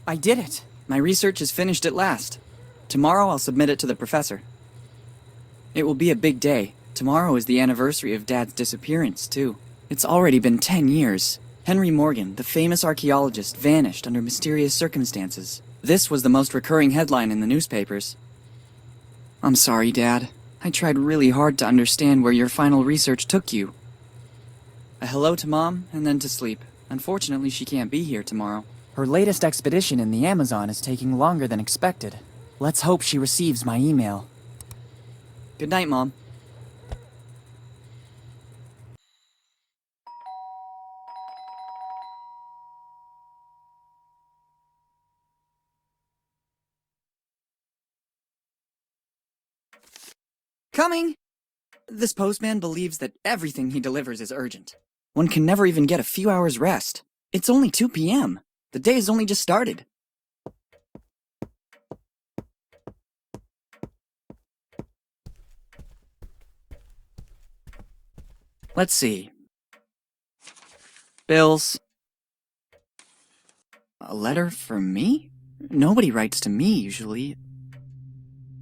I did it! My research is finished at last. Tomorrow I'll submit it to the professor. It will be a big day. Tomorrow is the anniversary of Dad's disappearance, too. It's already been 10 years. Henry Morgan, the famous archaeologist, vanished under mysterious circumstances. This was the most recurring headline in the newspapers. I'm sorry, Dad. I tried really hard to understand where your final research took you. A hello to Mom, and then to sleep. Unfortunately, she can't be here tomorrow. Her latest expedition in the Amazon is taking longer than expected. Let's hope she receives my email. Good night, Mom. Coming! This postman believes that everything he delivers is urgent. One can never even get a few hours rest. It's only 2 p.m. The day has only just started. Let's see. Bills. A letter for me? Nobody writes to me, usually.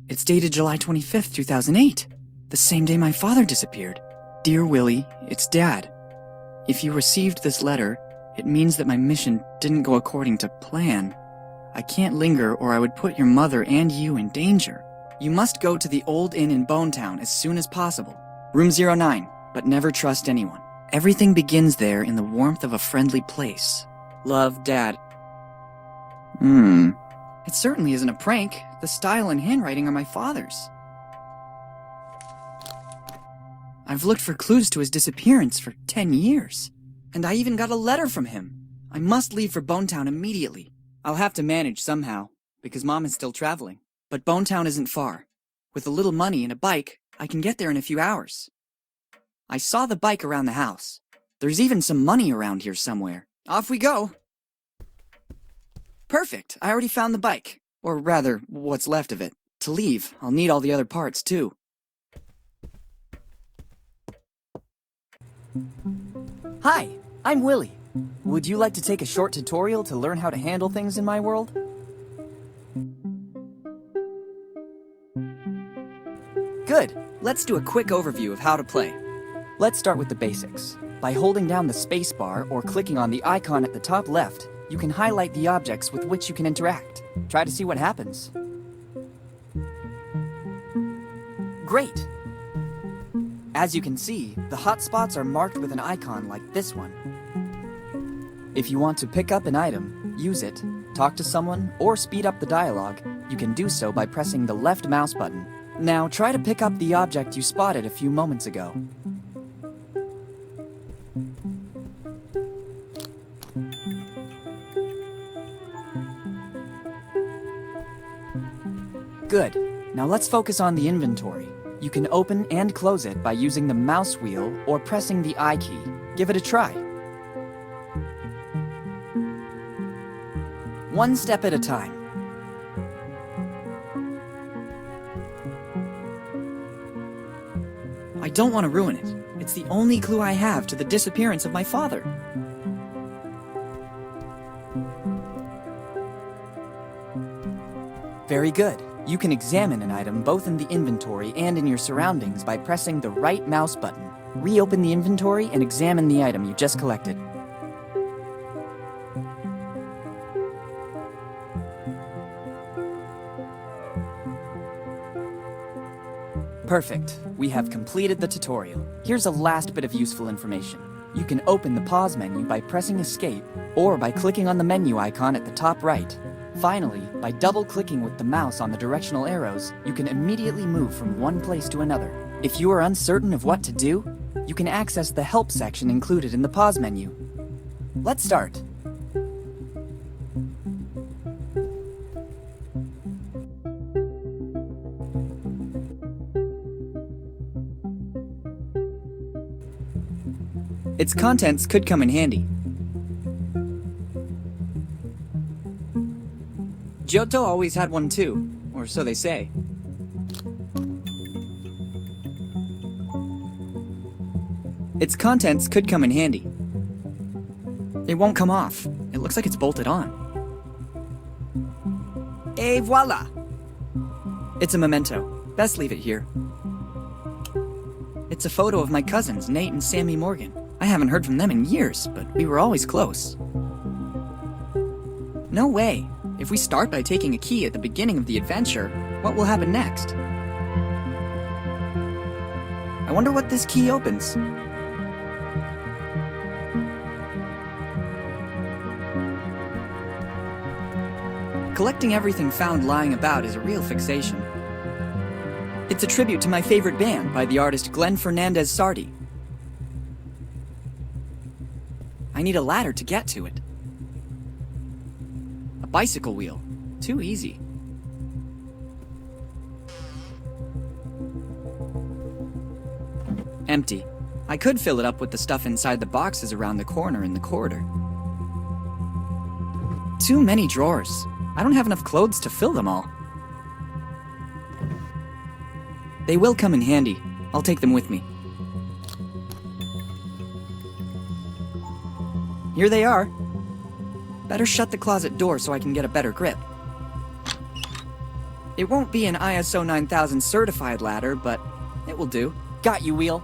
It's dated July 25th, 2008. The same day my father disappeared. Dear Willie, it's Dad. If you received this letter, it means that my mission didn't go according to plan. I can't linger or I would put your mother and you in danger. You must go to the old inn in Bonetown as soon as possible. Room 09, but never trust anyone. Everything begins there in the warmth of a friendly place. Love, Dad. It certainly isn't a prank. The style and handwriting are my father's. I've looked for clues to his disappearance for 10 years. And I even got a letter from him. I must leave for Bonetown immediately. I'll have to manage somehow, because Mom is still traveling. But Bonetown isn't far. With a little money and a bike, I can get there in a few hours. I saw the bike around the house. There's even some money around here somewhere. Off we go! Perfect, I already found the bike. Or rather, what's left of it. To leave, I'll need all the other parts too. Hi, I'm Willie. Would you like to take a short tutorial to learn how to handle things in my world? Good, let's do a quick overview of how to play. Let's start with the basics. By holding down the spacebar or clicking on the icon at the top left, you can highlight the objects with which you can interact. Try to see what happens. Great! As you can see, the hotspots are marked with an icon like this one. If you want to pick up an item, use it, talk to someone, or speed up the dialogue, you can do so by pressing the left mouse button. Now try to pick up the object you spotted a few moments ago. Good. Now let's focus on the inventory. You can open and close it by using the mouse wheel or pressing the I key. Give it a try. One step at a time. I don't want to ruin it. It's the only clue I have to the disappearance of my father. Very good. You can examine an item both in the inventory and in your surroundings by pressing the right mouse button. Reopen the inventory and examine the item you just collected. Perfect. We have completed the tutorial. Here's a last bit of useful information. You can open the pause menu by pressing Escape or by clicking on the menu icon at the top right. Finally, by double-clicking with the mouse on the directional arrows, you can immediately move from one place to another. If you are uncertain of what to do, you can access the Help section included in the pause menu. Let's start. Its contents could come in handy. Giotto always had one too, or so they say. Its contents could come in handy. It won't come off. It looks like it's bolted on. Et voila! It's a memento. Best leave it here. It's a photo of my cousins, Nate and Sammy Morgan. I haven't heard from them in years, but we were always close. No way. If we start by taking a key at the beginning of the adventure, what will happen next? I wonder what this key opens. Collecting everything found lying about is a real fixation. It's a tribute to my favorite band by the artist Glenn Fernandez Sardi. I need a ladder to get to it. A bicycle wheel. Too easy. Empty. I could fill it up with the stuff inside the boxes around the corner in the corridor. Too many drawers. I don't have enough clothes to fill them all. They will come in handy. I'll take them with me. Here they are. Better shut the closet door so I can get a better grip. It won't be an ISO 9000 certified ladder, but it will do. Got you, Wheel.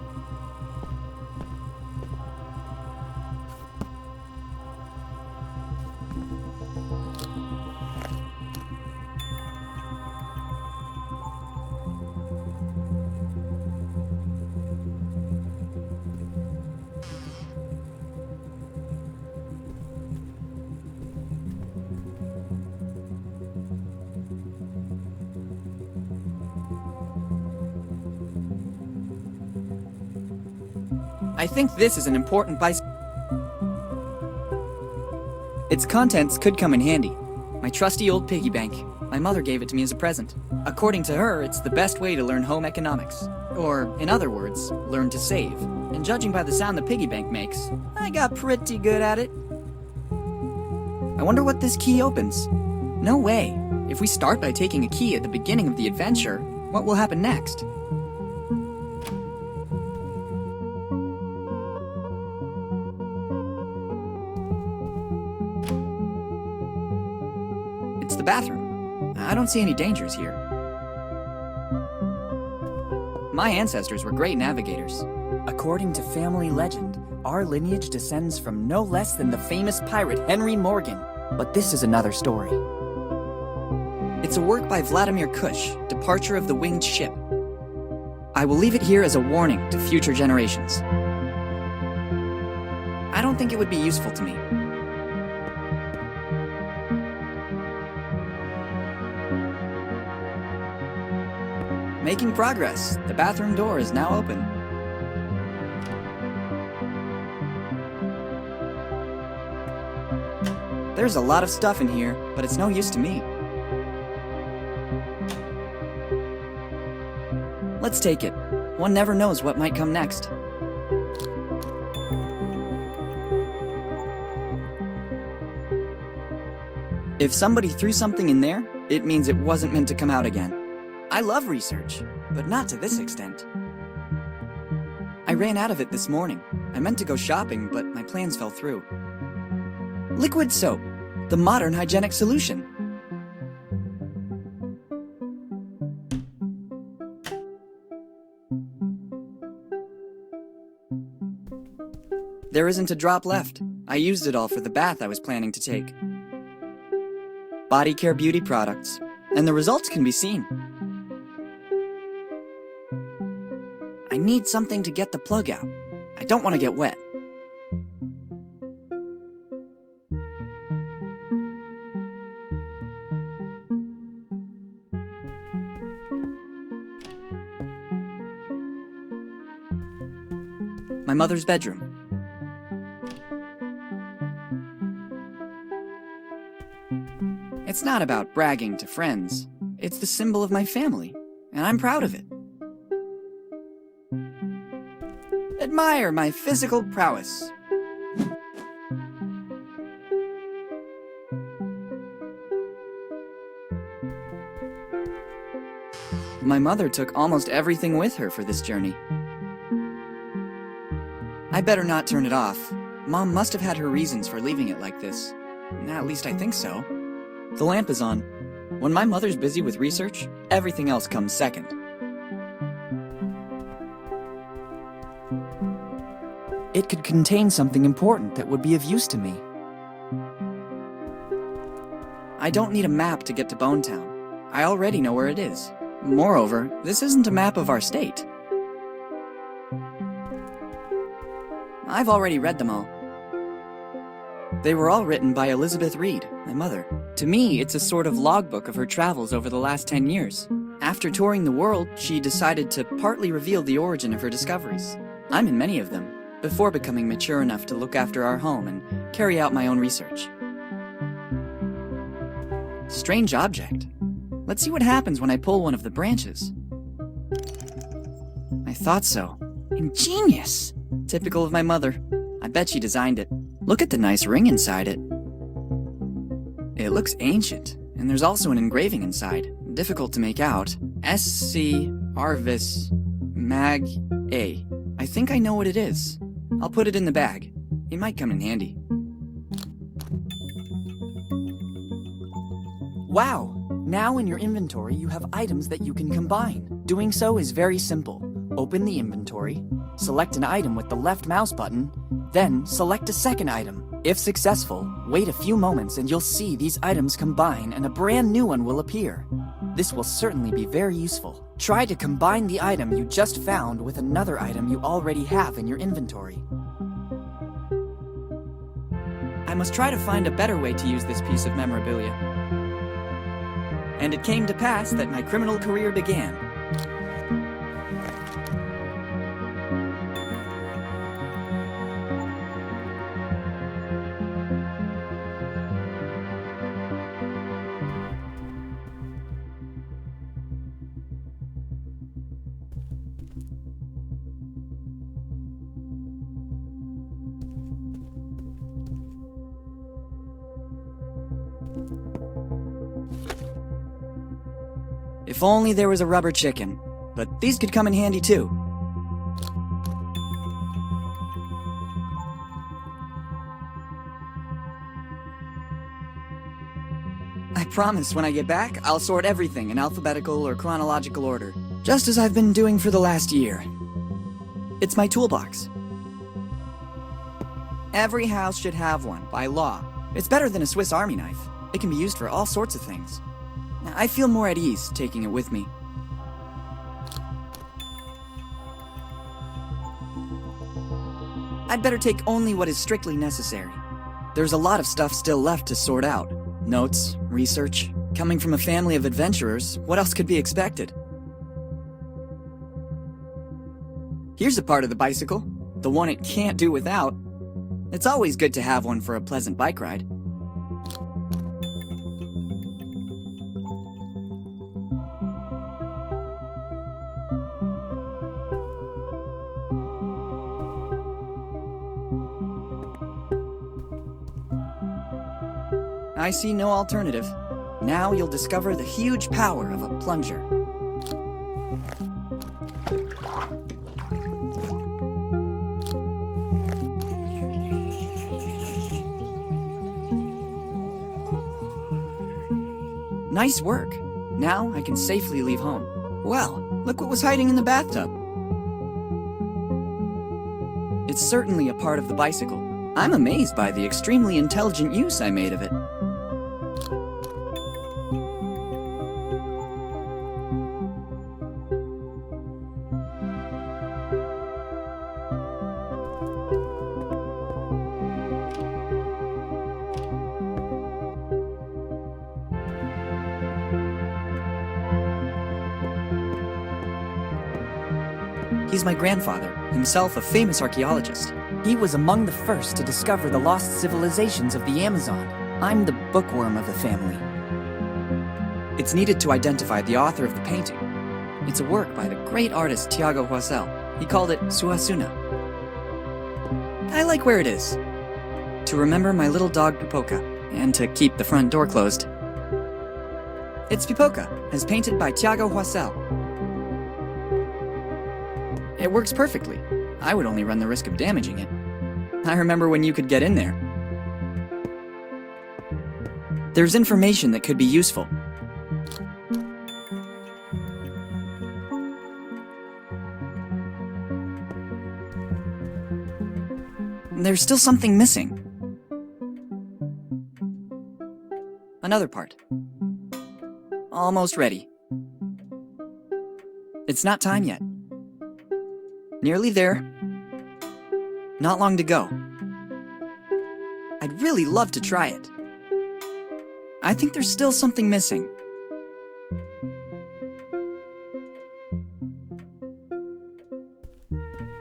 I think this is an important bicycle. Its contents could come in handy. My trusty old piggy bank. My mother gave it to me as a present. According to her, it's the best way to learn home economics. Or, in other words, learn to save. And judging by the sound the piggy bank makes, I got pretty good at it. I wonder what this key opens. No way. If we start by taking a key at the beginning of the adventure, what will happen next? It's the bathroom. I don't see any dangers here. My ancestors were great navigators. According to family legend, our lineage descends from no less than the famous pirate Henry Morgan. But this is another story. It's a work by Vladimir Kush, Departure of the Winged Ship. I will leave it here as a warning to future generations. I don't think it would be useful to me. Making progress. The bathroom door is now open. There's a lot of stuff in here, but it's no use to me. Let's take it. One never knows what might come next. If somebody threw something in there, it means it wasn't meant to come out again. I love research, but not to this extent. I ran out of it this morning. I meant to go shopping, but my plans fell through. Liquid soap, the modern hygienic solution. There isn't a drop left. I used it all for the bath I was planning to take. Body care beauty products, and the results can be seen. I need something to get the plug out. I don't want to get wet. My mother's bedroom. It's not about bragging to friends. It's the symbol of my family, and I'm proud of it. Admire my physical prowess. My mother took almost everything with her for this journey. I better not turn it off. Mom must have had her reasons for leaving it like this. At least I think so. The lamp is on. When my mother's busy with research, everything else comes second. It could contain something important that would be of use to me. I don't need a map to get to Bonetown. I already know where it is. Moreover, this isn't a map of our state. I've already read them all. They were all written by Elizabeth Reed, my mother. To me, it's a sort of logbook of her travels over the last 10 years. After touring the world, she decided to partly reveal the origin of her discoveries. I'm in many of them, before becoming mature enough to look after our home and carry out my own research. Strange object. Let's see what happens when I pull one of the branches. I thought so. Ingenious! Typical of my mother. I bet she designed it. Look at the nice ring inside it. It looks ancient, and there's also an engraving inside. Difficult to make out. S.C. Arvis Mag A. I think I know what it is. I'll put it in the bag. It might come in handy. Wow! Now in your inventory you have items that you can combine. Doing so is very simple. Open the inventory, select an item with the left mouse button, then select a second item. If successful, wait a few moments and you'll see these items combine and a brand new one will appear. This will certainly be very useful. Try to combine the item you just found with another item you already have in your inventory. I must try to find a better way to use this piece of memorabilia. And it came to pass that my criminal career began. If only there was a rubber chicken, but these could come in handy too. I promise when I get back, I'll sort everything in alphabetical or chronological order, just as I've been doing for the last year. It's my toolbox. Every house should have one, by law. It's better than a Swiss Army knife. It can be used for all sorts of things. I feel more at ease taking it with me. I'd better take only what is strictly necessary. There's a lot of stuff still left to sort out. Notes, research. Coming from a family of adventurers, what else could be expected? Here's a part of the bicycle, the one it can't do without. It's always good to have one for a pleasant bike ride. I see no alternative. Now you'll discover the huge power of a plunger. Nice work. Now I can safely leave home. Well, look what was hiding in the bathtub. It's certainly a part of the bicycle. I'm amazed by the extremely intelligent use I made of it. He's my grandfather, himself a famous archaeologist. He was among the first to discover the lost civilizations of the Amazon. I'm the bookworm of the family. It's needed to identify the author of the painting. It's a work by the great artist Tiago Huasel. He called it Suhasuna. I like where it is. To remember my little dog Pipoca, and to keep the front door closed. It's Pipoca, as painted by Tiago Huasel. It works perfectly. I would only run the risk of damaging it. I remember when you could get in there. There's information that could be useful. there's still something missing. Another part. Almost ready. It's not time yet. Nearly there. Not long to go. I'd really love to try it. I think there's still something missing.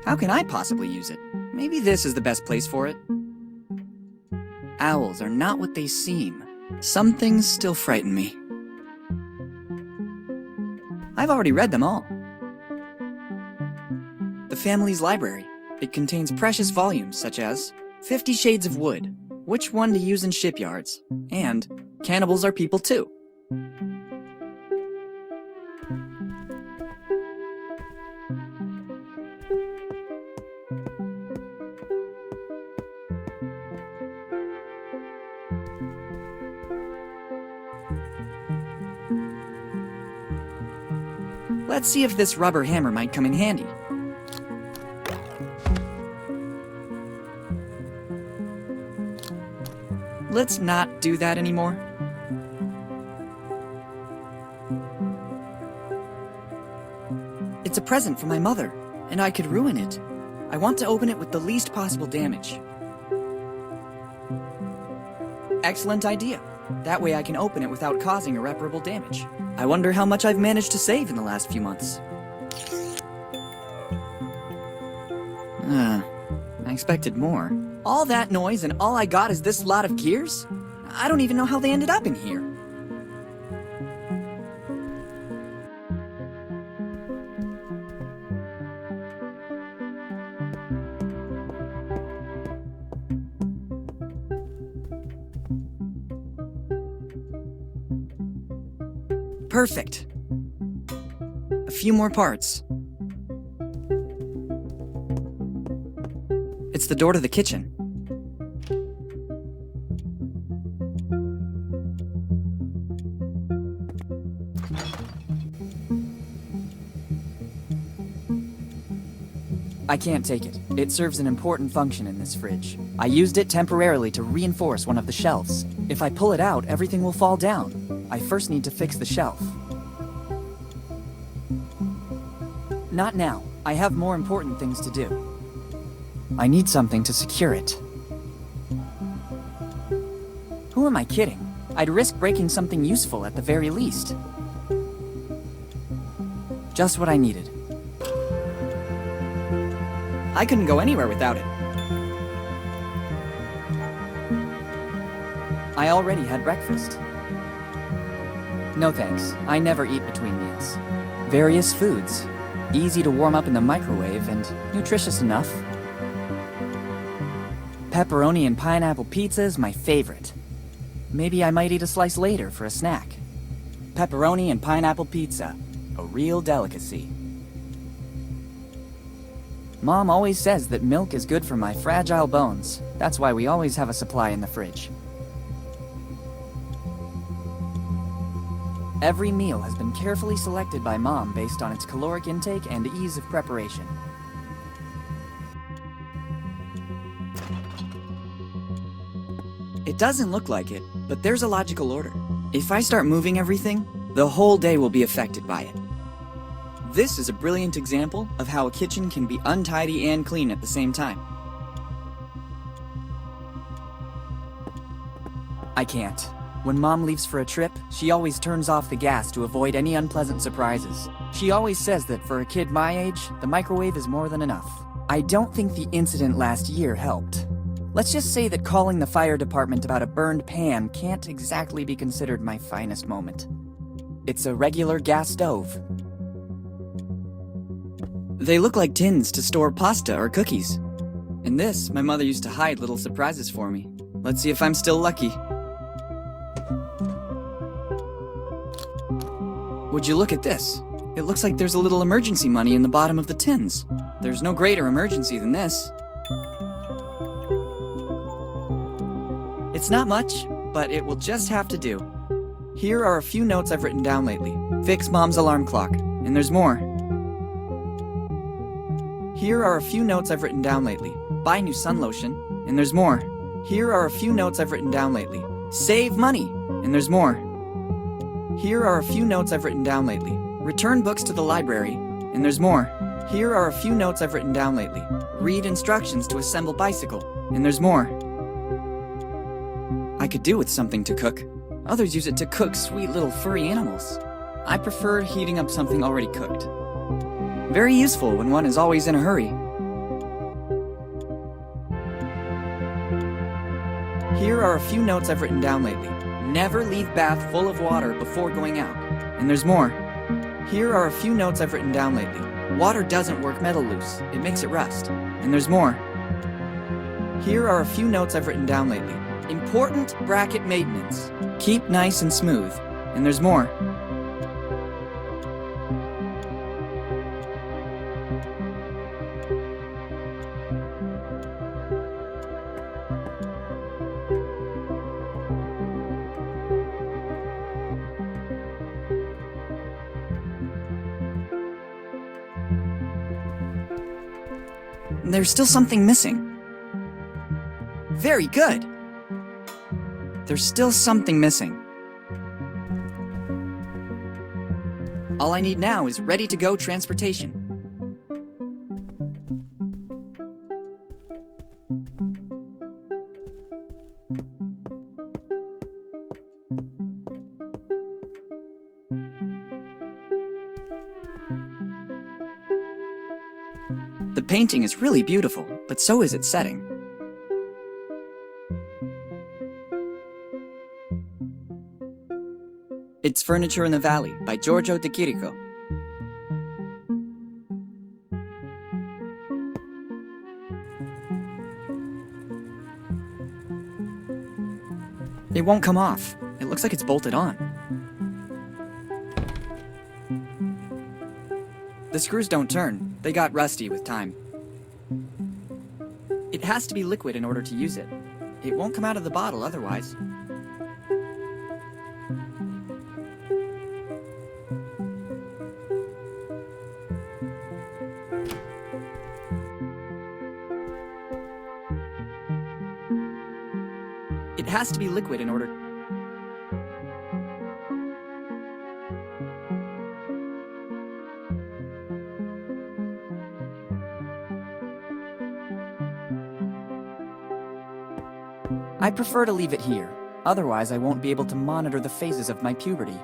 How can I possibly use it? Maybe this is the best place for it. Owls are not what they seem. Some things still frighten me. I've already read them all. The family's library. It contains precious volumes such as 50 Shades of Wood, Which One to Use in Shipyards, and Cannibals Are People Too. Let's see if this rubber hammer might come in handy. Let's not do that anymore. It's a present from my mother, and I could ruin it. I want to open it with the least possible damage. Excellent idea. That way I can open it without causing irreparable damage. I wonder how much I've managed to save in the last few months. I expected more. All that noise and all I got is this lot of gears? I don't even know how they ended up in here. Perfect. A few more parts. It's the door to the kitchen. I can't take it. It serves an important function in this fridge. I used it temporarily to reinforce one of the shelves. If I pull it out, everything will fall down. I first need to fix the shelf. Not now. I have more important things to do. I need something to secure it. Who am I kidding? I'd risk breaking something useful at the very least. Just what I needed. I couldn't go anywhere without it. I already had breakfast. No thanks. I never eat between meals. Various foods. Easy to warm up in the microwave and nutritious enough. Pepperoni and pineapple pizza is my favorite. Maybe I might eat a slice later for a snack. Pepperoni and pineapple pizza. A real delicacy. Mom always says that milk is good for my fragile bones. That's why we always have a supply in the fridge. Every meal has been carefully selected by Mom based on its caloric intake and ease of preparation. It doesn't look like it, but there's a logical order. If I start moving everything, the whole day will be affected by it. This is a brilliant example of how a kitchen can be untidy and clean at the same time. I can't. When Mom leaves for a trip, she always turns off the gas to avoid any unpleasant surprises. She always says that for a kid my age, the microwave is more than enough. I don't think the incident last year helped. Let's just say that calling the fire department about a burned pan can't exactly be considered my finest moment. It's a regular gas stove. They look like tins to store pasta or cookies. In this, my mother used to hide little surprises for me. Let's see if I'm still lucky. Would you look at this? It looks like there's a little emergency money in the bottom of the tins. There's no greater emergency than this. It's not much, but it will just have to do. Here are a few notes I've written down lately. Fix Mom's alarm clock. And there's more. Here are a few notes I've written down lately. Buy new Sun Lotion. And there's more. Here are a few notes I've written down lately. Save money! And there's more. Here are a few notes I've written down lately. Return books to the library. And there's more. Here are a few notes I've written down lately. Read instructions to assemble bicycle. And there's more. I could do with something to cook. Others use it to cook sweet little furry animals. I prefer heating up something already cooked. Very useful when one is always in a hurry. Here are a few notes I've written down lately. Never leave bath full of water before going out. And there's more. Here are a few notes I've written down lately. Water doesn't work metal loose. It makes it rust. And there's more. Here are a few notes I've written down lately. Important bracket maintenance. Keep nice and smooth. And there's more. There's still something missing. Very good. There's still something missing. All I need now is ready-to-go transportation. The painting is really beautiful, but so is its setting. It's Furniture in the Valley by Giorgio de Chirico. It won't come off. It looks like it's bolted on. The screws don't turn. They got rusty with time. It has to be liquid in order to use it. It won't come out of the bottle otherwise. It has to be liquid in order... I prefer to leave it here. Otherwise, I won't be able to monitor the phases of my puberty.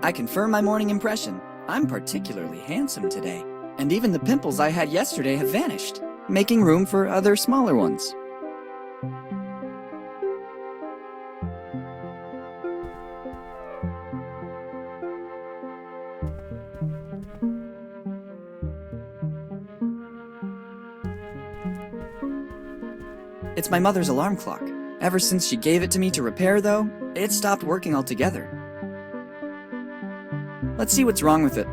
I confirm my morning impression. I'm particularly handsome today. And even the pimples I had yesterday have vanished, making room for other smaller ones. It's my mother's alarm clock. Ever since she gave it to me to repair, though, it stopped working altogether. Let's see what's wrong with it.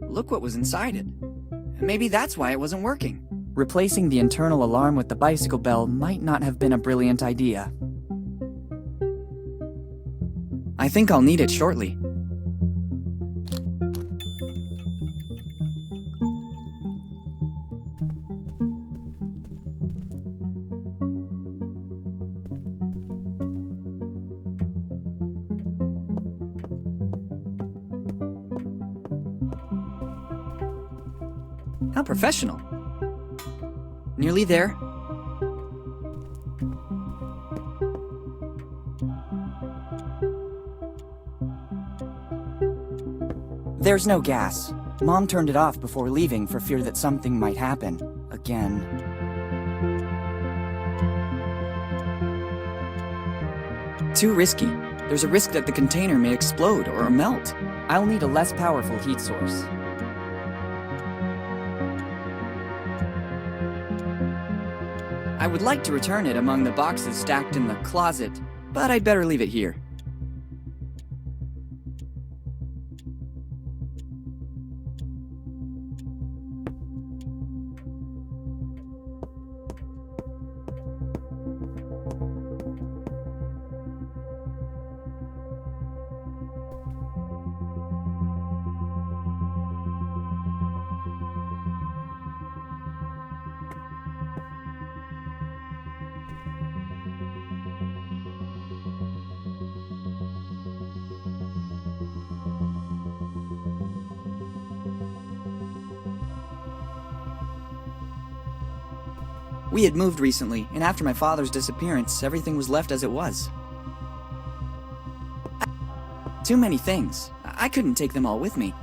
Look what was inside it. Maybe that's why it wasn't working. Replacing the internal alarm with the bicycle bell might not have been a brilliant idea. I think I'll need it shortly. How professional. Nearly there. There's no gas. Mom turned it off before leaving for fear that something might happen. Again. Too risky. There's a risk that the container may explode or melt. I'll need a less powerful heat source. I would like to return it among the boxes stacked in the closet, but I'd better leave it here. We had moved recently, and after my father's disappearance, everything was left as it was. Too many things. I couldn't take them all with me.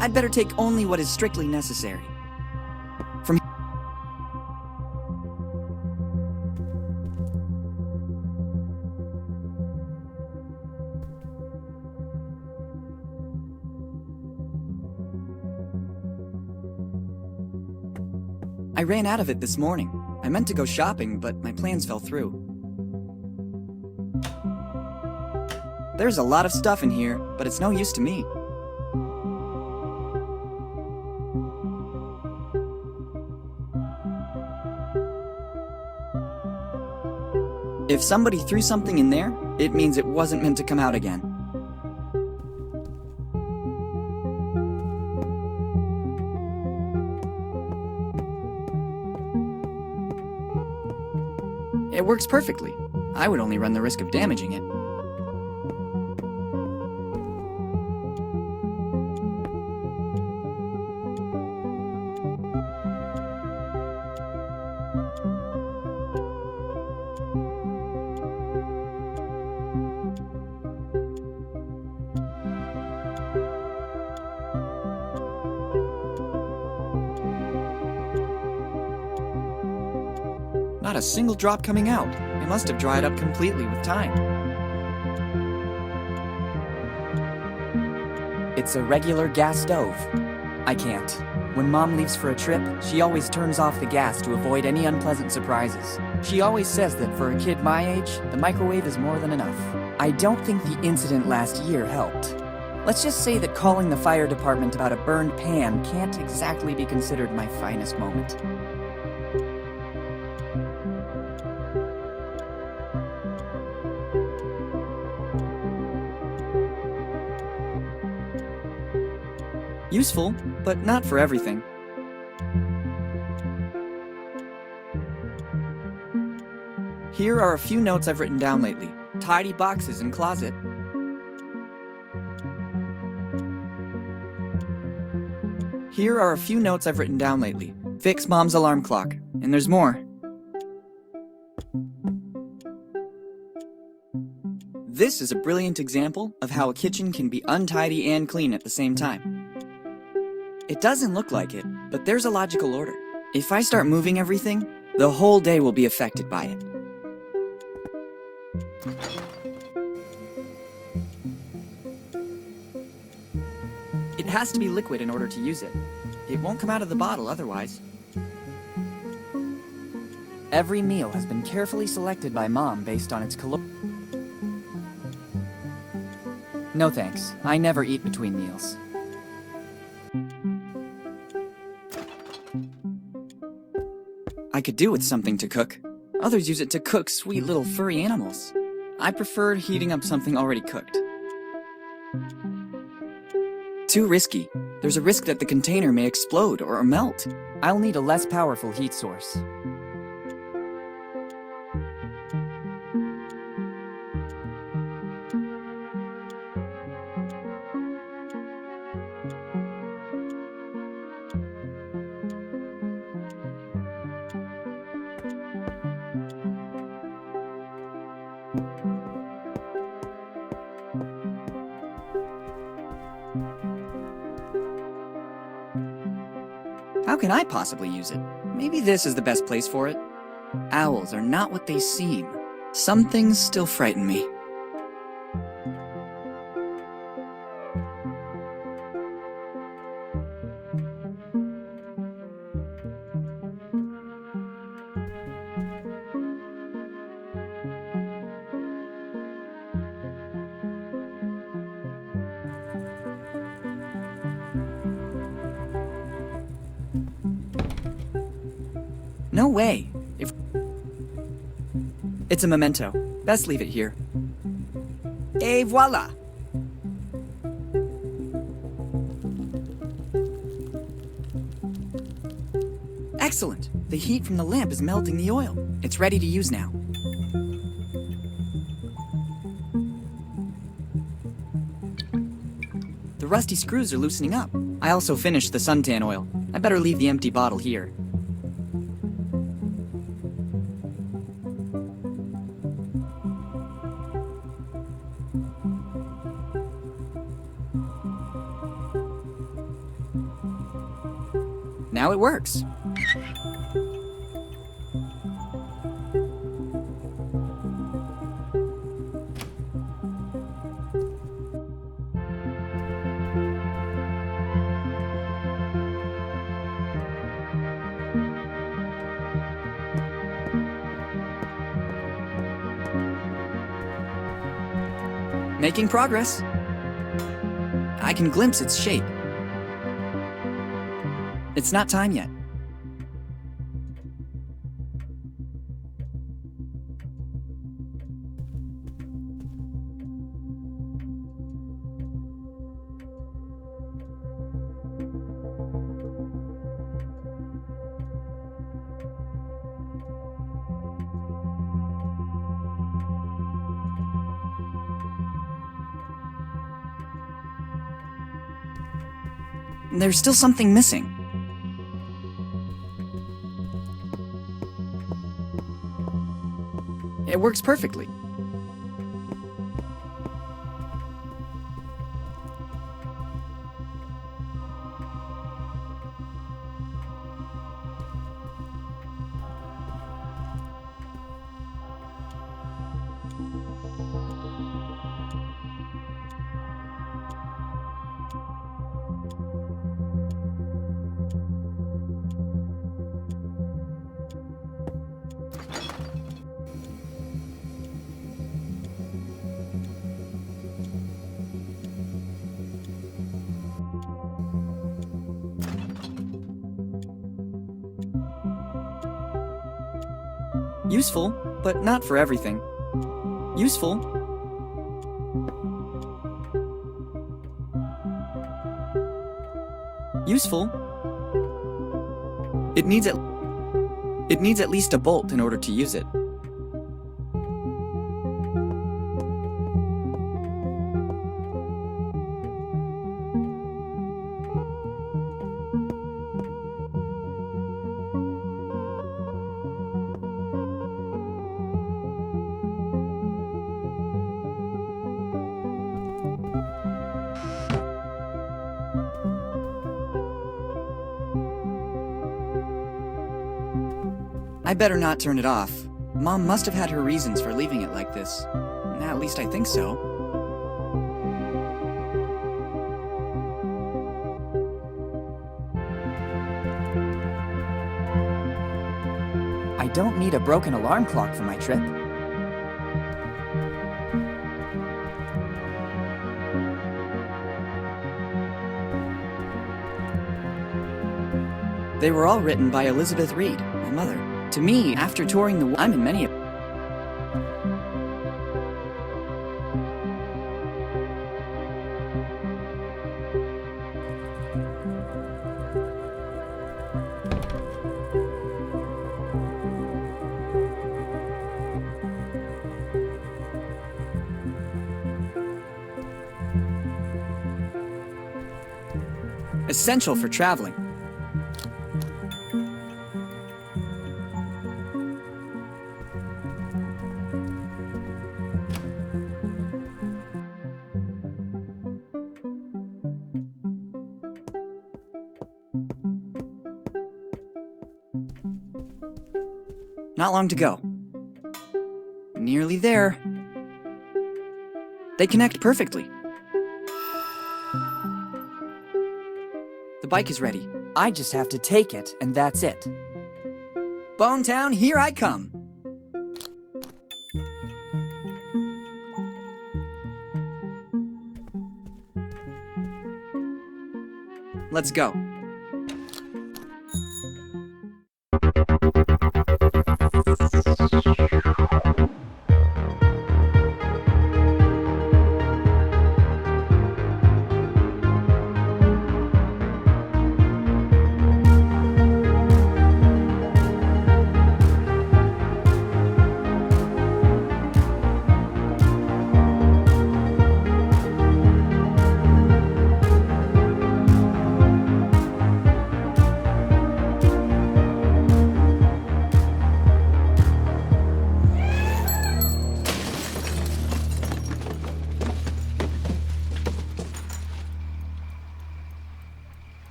I'd better take only what is strictly necessary. From I ran out of it this morning. I meant to go shopping, but my plans fell through. There's a lot of stuff in here, but it's no use to me. If somebody threw something in there, it means it wasn't meant to come out again. It works perfectly. I would only run the risk of damaging it. Not a single drop coming out. It must have dried up completely with time. It's a regular gas stove. I can't. When Mom leaves for a trip, she always turns off the gas to avoid any unpleasant surprises. She always says that for a kid my age, the microwave is more than enough. I don't think the incident last year helped. Let's just say that calling the fire department about a burned pan can't exactly be considered my finest moment. Useful, but not for everything. Here are a few notes I've written down lately. Tidy boxes and closet. Here are a few notes I've written down lately. Fix Mom's alarm clock. And there's more. This is a brilliant example of how a kitchen can be untidy and clean at the same time. It doesn't look like it, but there's a logical order. If I start moving everything, the whole day will be affected by it. It has to be liquid in order to use it. It won't come out of the bottle otherwise. Every meal has been carefully selected by Mom based on its No thanks. I never eat between meals. I could do with something to cook. Others use it to cook sweet little furry animals. I prefer heating up something already cooked. Too risky. There's a risk that the container may explode or melt. I'll need a less powerful heat source. How can I possibly use it? Maybe this is the best place for it. Owls are not what they seem. Some things still frighten me. No way. It's a memento. Best leave it here. Et voila! Excellent. The heat from the lamp is melting the oil. It's ready to use now. The rusty screws are loosening up. I also finished the suntan oil. I better leave the empty bottle here. now it works. Making progress. I can glimpse its shape. It's not time yet. There's still something missing. It works perfectly. Useful, but not for everything. Useful. Useful. It needs at least a bolt in order to use it. I better not turn it off. Mom must have had her reasons for leaving it like this. At least I think so. I don't need a broken alarm clock for my trip. They were all written by Elizabeth Reed, my mother. To me, after touring the I'm in many of essential for traveling. Not long to go. Nearly there. They connect perfectly. The bike is ready. I just have to take it, and that's it. Bonetown, here I come. Let's go.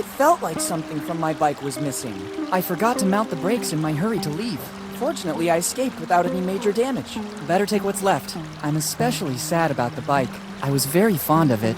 It felt like something from my bike was missing. I forgot to mount the brakes in my hurry to leave. Fortunately, I escaped without any major damage. Better take what's left. I'm especially sad about the bike. I was very fond of it.